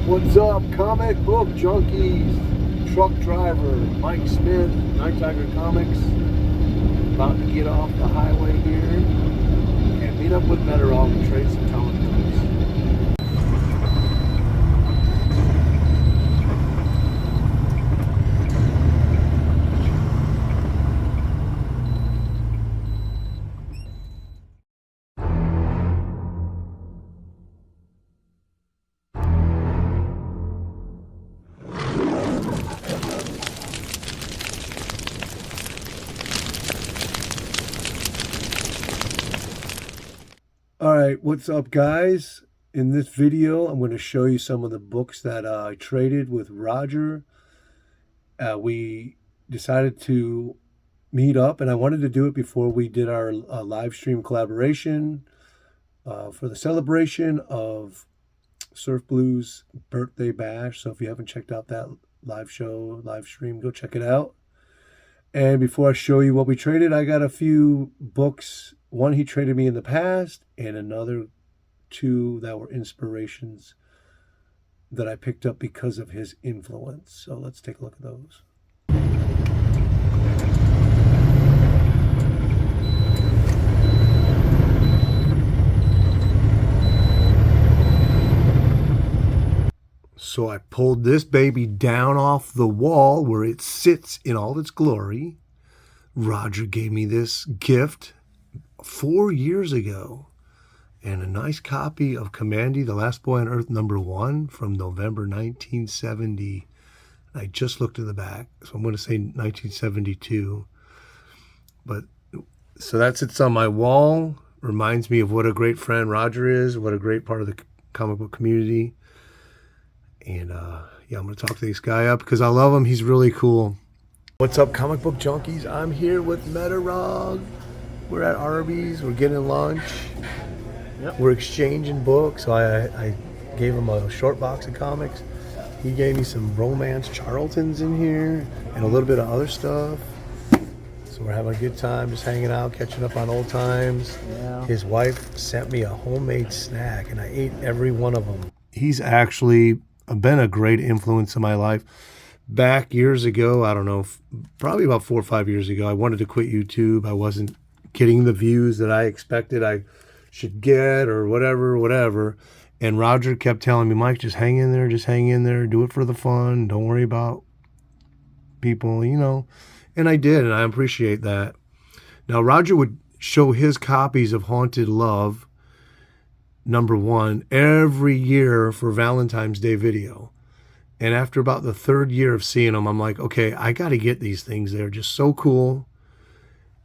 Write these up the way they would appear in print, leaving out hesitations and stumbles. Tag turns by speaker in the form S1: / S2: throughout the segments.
S1: What's up, comic book junkies? Truck driver Mike Smith, Night Tiger Comics, about to get off the highway here and meet up with Metarog and trade some comic books. Alright, what's up guys? In this video, I'm going to show you some of the books that I traded with Roger. We decided to meet up, and I wanted to do it before we did our live stream collaboration for the celebration of Surf Blues birthday bash. So if you haven't checked out that live stream, go check it out. And before I show you what we traded, I got a few books. One he traded me in the past, and another two that were inspirations that I picked up because of his influence. So let's take a look at those. So I pulled this baby down off the wall where it sits in all its glory. Roger gave me this gift 4 years ago, and a nice copy of Commandy, The Last Boy on Earth #1 from November 1970. I just looked in the back, so I'm going to say 1972. But so that sits on my wall. Reminds me of what a great friend Roger is, what a great part of the comic book community. And yeah, I'm going to talk to this guy up because I love him. He's really cool. What's up, comic book junkies? I'm here with Metarog. We're at Arby's. We're getting lunch. Yep. We're exchanging books. So I gave him a short box of comics. He gave me some romance Charltons in here and a little bit of other stuff. So we're having a good time, just hanging out, catching up on old times. Yeah. His wife sent me a homemade snack, and I ate every one of them. He's actually been a great influence in my life. Back years ago, I don't know, probably about 4 or 5 years ago, I wanted to quit YouTube. I wasn't getting the views that I expected I should get or whatever. And Roger kept telling me, Mike, just hang in there, do it for the fun. Don't worry about people, you know. And I did, and I appreciate that. Now, Roger would show his copies of Haunted Love #1 every year for Valentine's Day video. And after about the 3rd year of seeing them, I'm like, okay, I got to get these things. They're just so cool.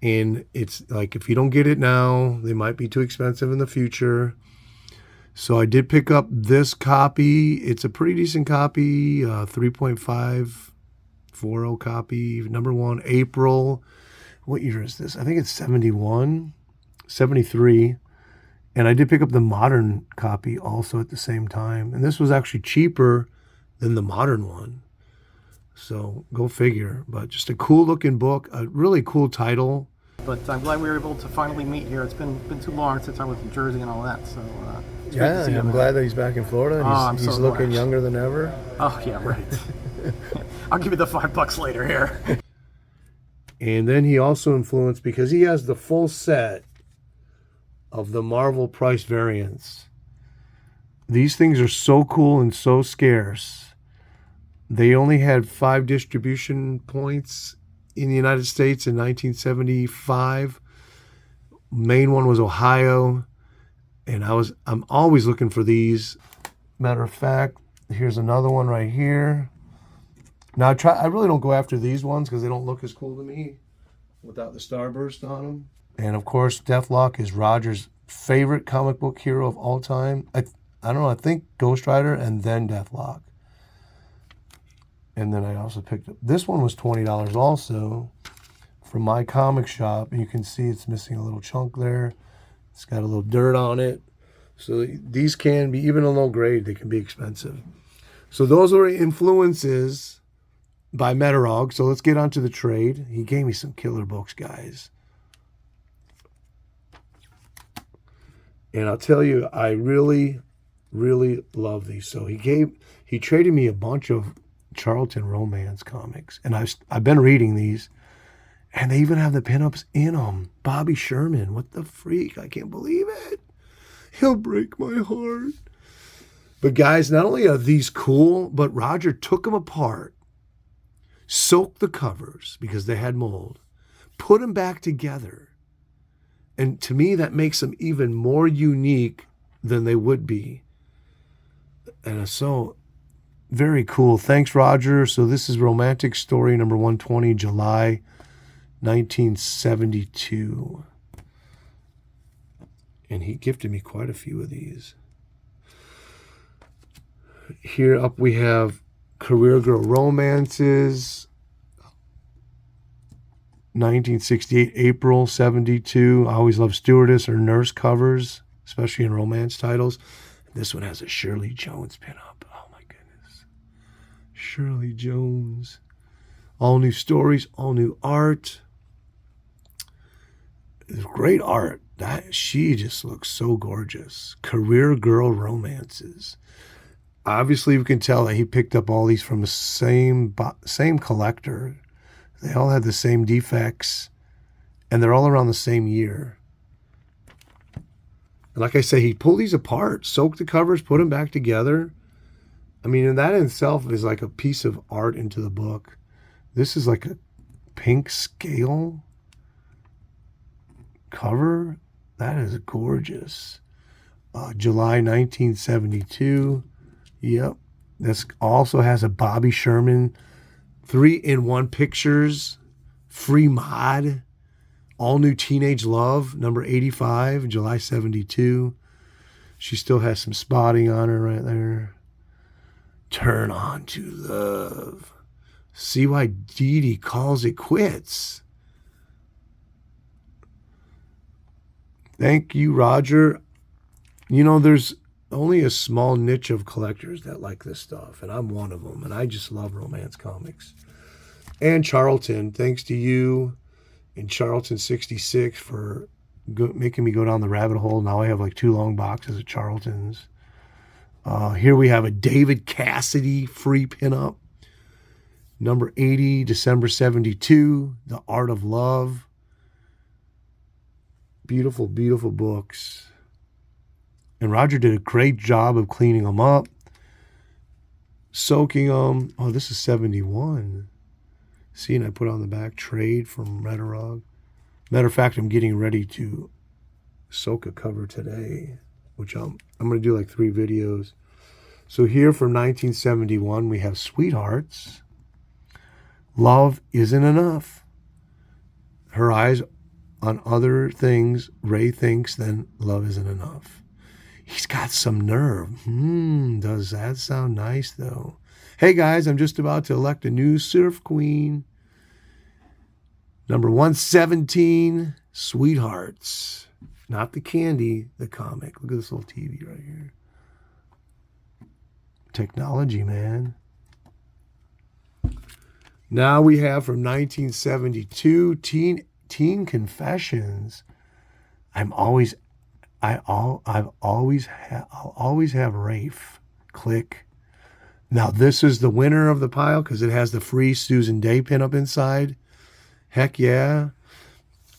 S1: And it's like, if you don't get it now, they might be too expensive in the future. So I did pick up this copy. It's a pretty decent copy, 3.540 copy, #1, April. What year is this? I think it's 71, 73. And I did pick up the modern copy also at the same time. And this was actually cheaper than the modern one. So go figure. But just a cool looking book, a really cool title.
S2: But I'm glad we were able to finally meet here. It's been too long since I was in Jersey and all that. So it's great to see him.
S1: I'm glad that he's back in Florida. And he's looking younger than ever.
S2: Oh, yeah, right. I'll give you the $5 later here.
S1: And then he also influenced, because he has the full set of the Marvel price variants. These things are so cool and so scarce. They only had 5 distribution points in the United States in 1975. Main one was Ohio, and I'm always looking for these. Matter of fact, here's another one right here. Now I really don't go after these ones because they don't look as cool to me without the starburst on them. And of course, Deathlock is Roger's favorite comic book hero of all time. I don't know, I think Ghost Rider and then Deathlock. And then I also picked up, this one was $20 also from my comic shop. And you can see it's missing a little chunk there. It's got a little dirt on it. So these can be, even a low grade, they can be expensive. So those were influences by Metarog. So let's get on to the trade. He gave me some killer books, guys. And I'll tell you, I really Really love these. So he traded me a bunch of Charlton Romance comics, and I've been reading these, and they even have the pinups in them. Bobby Sherman, what the freak? I can't believe it. He'll break my heart. But guys, not only are these cool, but Roger took them apart, soaked the covers because they had mold, put them back together. And to me, that makes them even more unique than they would be. And so, very cool. Thanks, Roger. So this is Romantic Story number 120, July 1972. And he gifted me quite a few of these. Here up we have Career Girl Romances, 1968, April 72. I always love stewardess or nurse covers, especially in romance titles. This one has a Shirley Jones pinup. Oh my goodness. Shirley Jones. All new stories, all new art. It's great art. She just looks so gorgeous. Career Girl Romances. Obviously, we can tell that he picked up all these from the same collector. They all had the same defects, and they're all around the same year. And like I say, he pulled these apart, soaked the covers, put them back together. I mean, and that in itself is like a piece of art into the book. This is like a pink scale cover. That is gorgeous. July 1972. Yep. This also has a Bobby Sherman 3-in-1 pictures, free mod, all new Teenage Love, number 85, July 72. She still has some spotting on her right there. Turn on to love. See why Dee Dee calls it quits. Thank you, Roger. You know, there's only a small niche of collectors that like this stuff, and I'm one of them, and I just love romance comics. And Charlton, thanks to you and Charlton 66 for making me go down the rabbit hole. Now I have like 2 long boxes of Charltons. Here we have a David Cassidy free pinup, number 80, December 72, The Art of Love. Beautiful, beautiful books. And Roger did a great job of cleaning them up, soaking them. Oh, this is 71. See, and I put on the back trade from Metarog. Matter of fact, I'm getting ready to soak a cover today, which I'm going to do like 3 videos. So here from 1971, we have Sweethearts. Love Isn't Enough. Her eyes on other things Ray thinks, then love isn't enough. He's got some nerve. Does that sound nice, though? Hey, guys, I'm just about to elect a new surf queen. Number 117, Sweethearts. Not the candy, the comic. Look at this little TV right here. Technology, man. Now we have from 1972, Teen Confessions. I'll always have Rafe. Click. Now this is the winner of the pile because it has the free Susan Day pinup inside. Heck yeah.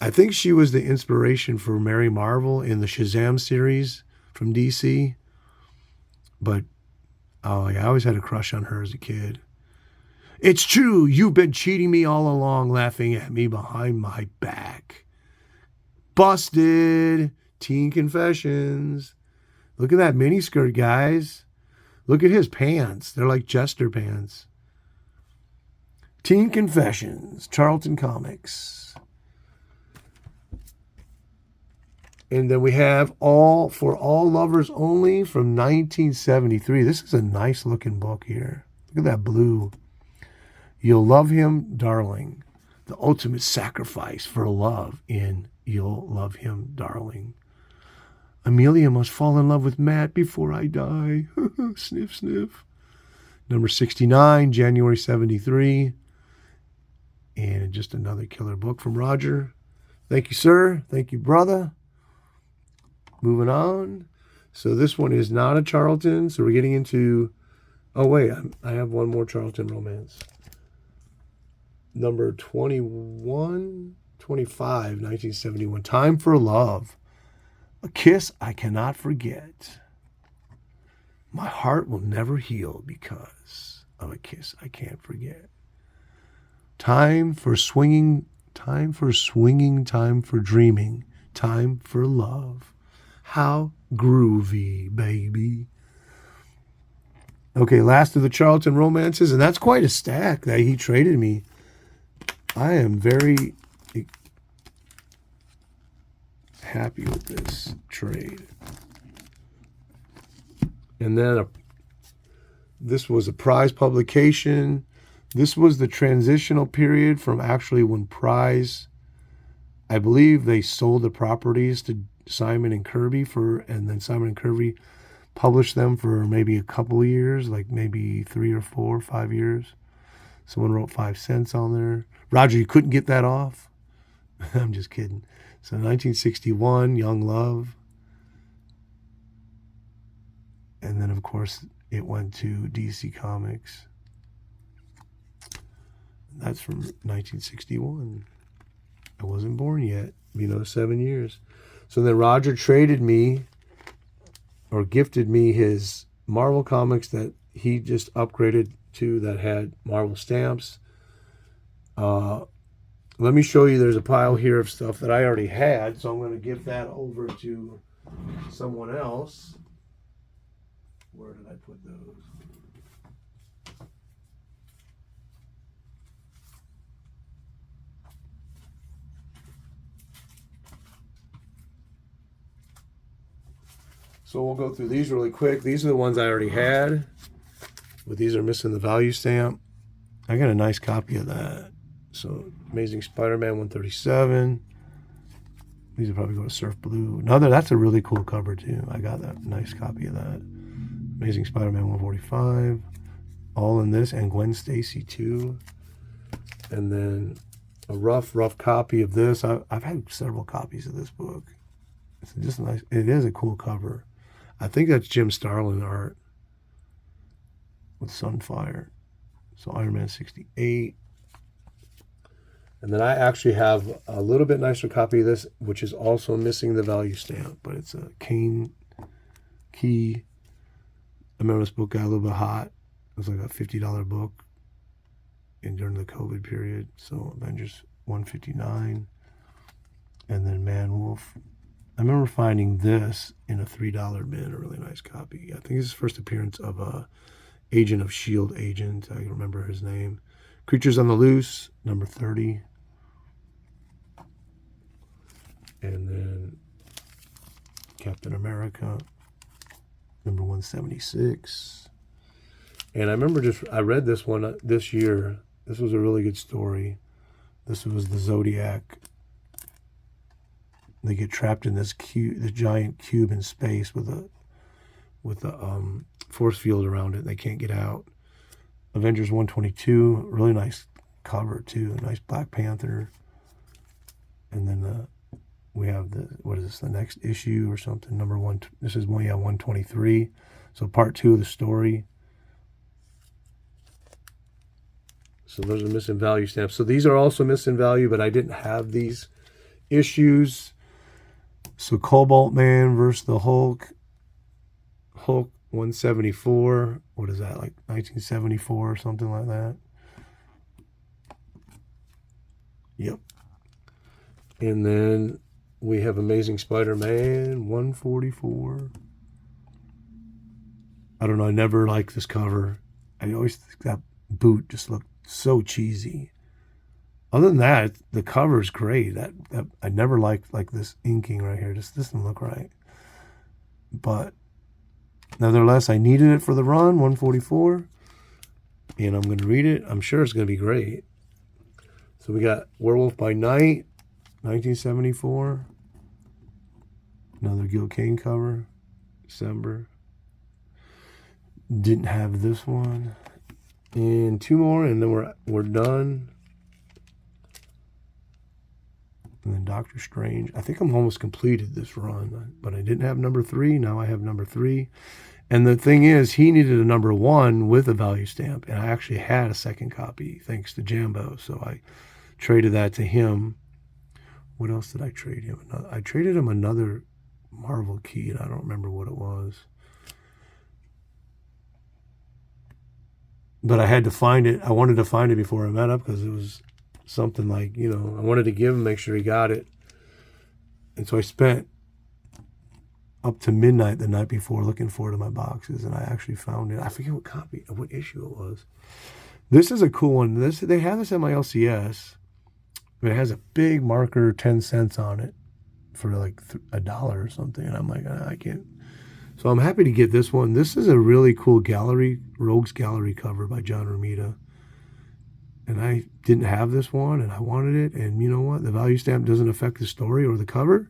S1: I think she was the inspiration for Mary Marvel in the Shazam series from DC. But I always had a crush on her as a kid. It's true, you've been cheating me all along, laughing at me behind my back. Busted. Teen Confessions. Look at that miniskirt, guys. Look at his pants. They're like jester pants. Teen Confessions, Charlton Comics. And then we have All for All Lovers Only from 1973. This is a nice looking book here. Look at that blue. You'll Love Him, Darling. The ultimate sacrifice for love in You'll Love Him, Darling. Amelia must fall in love with Matt before I die. Sniff, sniff. Number 69, January 73. And just another killer book from Roger. Thank you, sir. Thank you, brother. Moving on. So this one is not a Charlton. So we're getting into, oh wait, I have one more Charlton Romance. Number 21, 25, 1971. Time for Love. A kiss I cannot forget. My heart will never heal because of a kiss I can't forget. Time for swinging, time for swinging, time for dreaming, time for love. How groovy, baby. Okay, last of the Charlton Romances, and that's quite a stack that he traded me. I am very happy with this trade. And then this was a Prize publication. This was the transitional period from actually when Prize, I believe they sold the properties to Simon and Kirby and then Simon and Kirby published them for maybe a couple of years, like maybe 3 or 4 or 5 years. Someone wrote 5 cents on there. Roger, you couldn't get that off? I'm just kidding. So 1961, Young Love. And then, of course, it went to DC Comics. That's from 1961. I wasn't born yet. 7 years. So then Roger traded me or gifted me his Marvel comics that he just upgraded to that had Marvel stamps. Let me show you, there's a pile here of stuff that I already had, so I'm going to give that over to someone else. Where did I put those? So we'll go through these really quick. These are the ones I already had, but these are missing the value stamp. I got a nice copy of that. So Amazing Spider-Man 137. These will probably go to Surf Blue. That's a really cool cover too. I got that nice copy of that. Amazing Spider-Man 145. All in this, and Gwen Stacy too. And then a rough copy of this. I've had several copies of this book. It's just nice. It is a cool cover. I think that's Jim Starlin art with Sunfire. So Iron Man 68. And then I actually have a little bit nicer copy of this, which is also missing the value stamp, but it's a Kane Key. I remember this book got a little bit hot. It was like a $50 book during the COVID period. So Avengers 159. And then Man Wolf. I remember finding this in a $3 bin, a really nice copy. I think it's his first appearance of a Agent of S.H.I.E.L.D. agent. I remember his name. Creatures on the Loose, number 30. And then Captain America, number 176. And I remember I read this one this year. This was a really good story. This was the Zodiac. They get trapped in this giant cube in space with a force field around it. They can't get out. Avengers 122, really nice cover too. A nice Black Panther. And then we have the next issue or something? Number 1. This is 123. So part 2 of the story. So those are missing value stamps. So these are also missing value, but I didn't have these issues. So Cobalt Man versus the Hulk. Hulk 174. What is that, like 1974 or something like that? Yep. And then we have Amazing Spider-Man 144. I don't know. I never liked this cover. I always think that boot just looked so cheesy. Other than that, the cover is great. That I never liked like this inking right here. This doesn't look right. But nevertheless, I needed it for the run, 144. And I'm going to read it. I'm sure it's going to be great. So we got Werewolf by Night, 1974. Another Gil Kane cover, December. Didn't have this one. And 2 more, and then we're done. And then Doctor Strange. I think I'm almost completed this run, but I didn't have number 3. Now I have number 3. And the thing is, he needed a number 1 with a value stamp, and I actually had a second copy thanks to Jambo, so I traded that to him. What else did I trade him? I traded him another Marvel key, and I don't remember what it was. But I had to find it. I wanted to find it before I met up because it was something like, you know, I wanted to give him, make sure he got it. And so I spent up to midnight the night before looking for it in my boxes, and I actually found it. I forget what issue it was. This is a cool one. They have this at my LCS. It has a big marker, 10 cents on it for like $1 or something. And I'm like, I can't. So I'm happy to get this one. This is a really cool Rogues Gallery cover by John Romita. And I didn't have this one, and I wanted it. And you know what? The value stamp doesn't affect the story or the cover.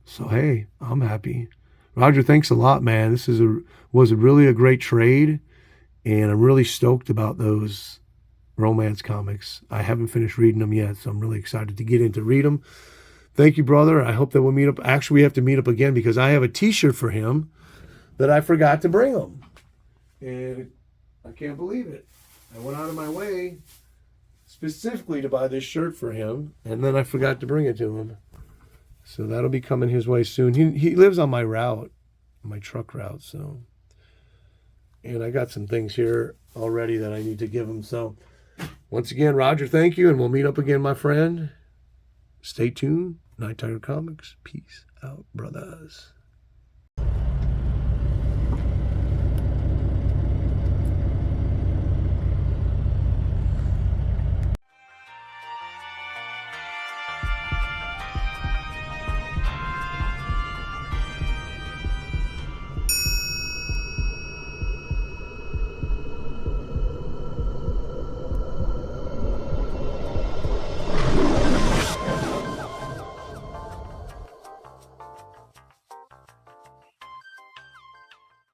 S1: So, hey, I'm happy. Roger, thanks a lot, man. This was really a great trade. And I'm really stoked about those romance comics. I haven't finished reading them yet, so I'm really excited to get in to read them. Thank you, brother. I hope that we'll meet up. Actually, we have to meet up again because I have a t-shirt for him that I forgot to bring him. And I can't believe it. I went out of my way specifically to buy this shirt for him, and then I forgot to bring it to him. So that'll be coming his way soon. He lives on my route, my truck route, so. And I got some things here already that I need to give him. So once again, Roger, thank you, and we'll meet up again, my friend. Stay tuned. Night Tiger Comics. Peace out, brothers.